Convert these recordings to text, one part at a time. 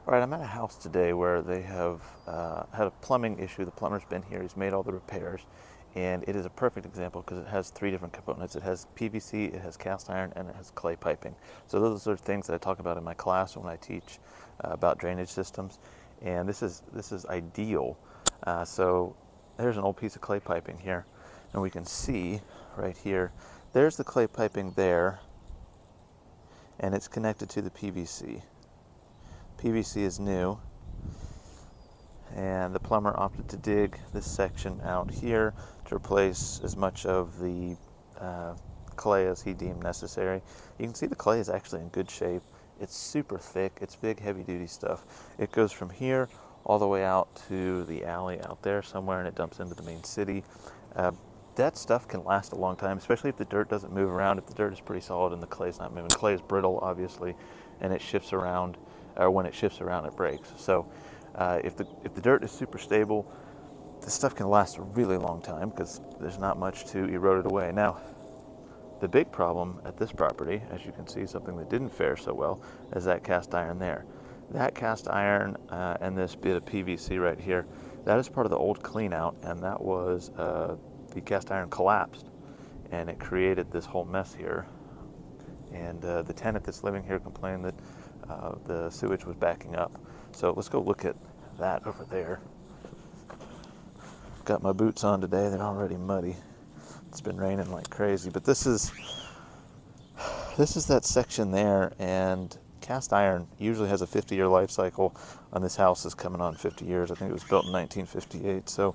All right, I'm at a house today where they have had a plumbing issue. The plumber's been here, he's made all the repairs, and it is a perfect example because it has three different components. It has PVC, it has cast iron, and it has clay piping. So those are things that I talk about in my class when I teach about drainage systems, and this is ideal. So there's an old piece of clay piping here, and we can see right here, there's the clay piping there, and it's connected to the PVC. PVC is new, and the plumber opted to dig this section out here to replace as much of the clay as he deemed necessary. You can see the clay is actually in good shape. It's super thick, it's big heavy duty stuff. It goes from here all the way out to the alley out there somewhere, and it dumps into the main city. That stuff can last a long time, especially if the dirt doesn't move around. If the dirt is pretty solid and the clay's not moving. Clay is brittle, obviously, and it shifts around, or when it shifts around, it breaks. So if the dirt is super stable, this stuff can last a really long time because there's not much to erode it away. Now, the big problem at this property, as you can see, something that didn't fare so well, is that cast iron there. That cast iron and this bit of PVC right here, that is part of the old clean out, and that was the cast iron collapsed, and it created this whole mess here. And the tenant that's living here complained that the sewage was backing up. So let's go look at that over there. Got my boots on today, they're already muddy. It's been raining like crazy, but this is that section there, and cast iron usually has a 50-year life cycle. On this house is coming on 50 years. I think it was built in 1958. So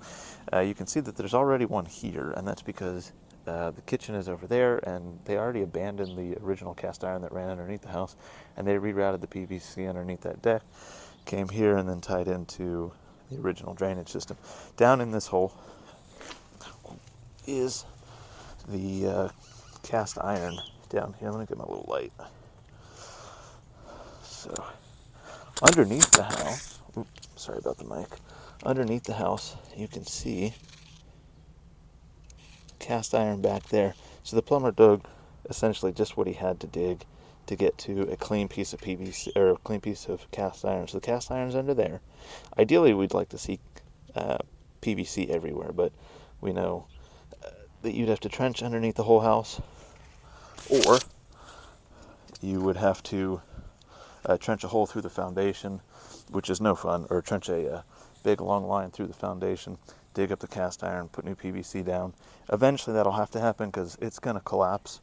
you can see that there's already one here, and that's because the kitchen is over there, and they already abandoned the original cast iron that ran underneath the house, and they rerouted the PVC underneath that deck, came here, and then tied into the original drainage system. Down in this hole is the cast iron down here. Let me get my little light. So underneath the house, oops, sorry about the mic. Underneath the house, you can see cast iron back there. So the plumber dug essentially just what he had to dig to get to a clean piece of PVC, or a clean piece of cast iron. So the cast iron's under there. Ideally, we'd like to see PVC everywhere, but we know that you'd have to trench underneath the whole house, or you would have to trench a hole through the foundation, which is no fun, or trench a big long line through the foundation, dig up the cast iron, put new PVC down. Eventually that'll have to happen because it's going to collapse,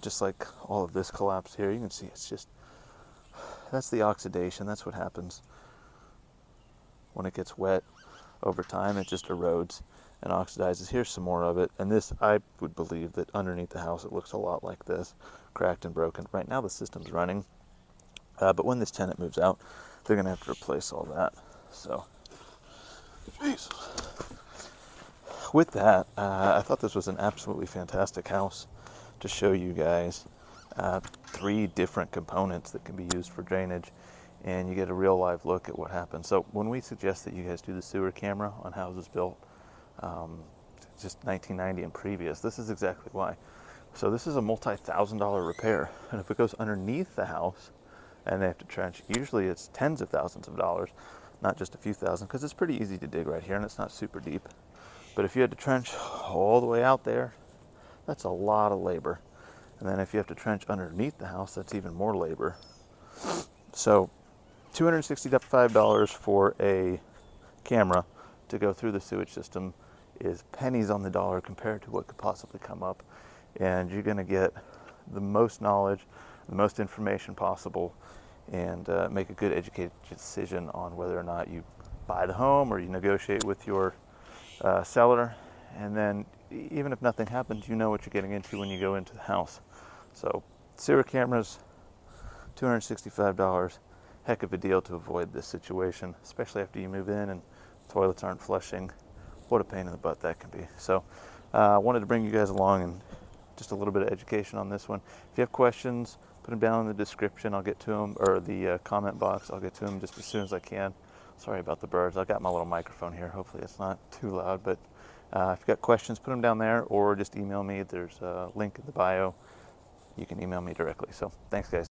just like all of this collapsed here. You can see it's just, that's the oxidation. That's what happens when it gets wet over time. It just erodes and oxidizes. Here's some more of it, and this, I would believe that underneath the house it looks a lot like this, cracked and broken. Right now the system's running, but when this tenant moves out, they're going to have to replace all that. So, jeez. With that, I thought this was an absolutely fantastic house to show you guys three different components that can be used for drainage, and you get a real live look at what happens. So when we suggest that you guys do the sewer camera on houses built just 1990 and previous, this is exactly why. So this is a multi-$1,000 repair, and if it goes underneath the house and they have to trench, usually it's tens of thousands of dollars, not just a few thousand, because it's pretty easy to dig right here and it's not super deep. But if you had to trench all the way out there, that's a lot of labor. And then if you have to trench underneath the house, that's even more labor. So $265 for a camera to go through the sewage system is pennies on the dollar compared to what could possibly come up. And you're going to get the most knowledge, the most information possible, and make a good educated decision on whether or not you buy the home or you negotiate with your seller. And then even if nothing happens, you know what you're getting into when you go into the house. So sewer cameras, $265, heck of a deal to avoid this situation, especially after you move in and toilets aren't flushing. What a pain in the butt that can be. So I wanted to bring you guys along and just a little bit of education on this one. If you have questions, put them down in the description. I'll get to them, or the comment box. I'll get to them just as soon as I can. Sorry about the birds. I've got my little microphone here. Hopefully it's not too loud, but if you've got questions, put them down there, or just email me. There's a link in the bio. You can email me directly. So thanks, guys.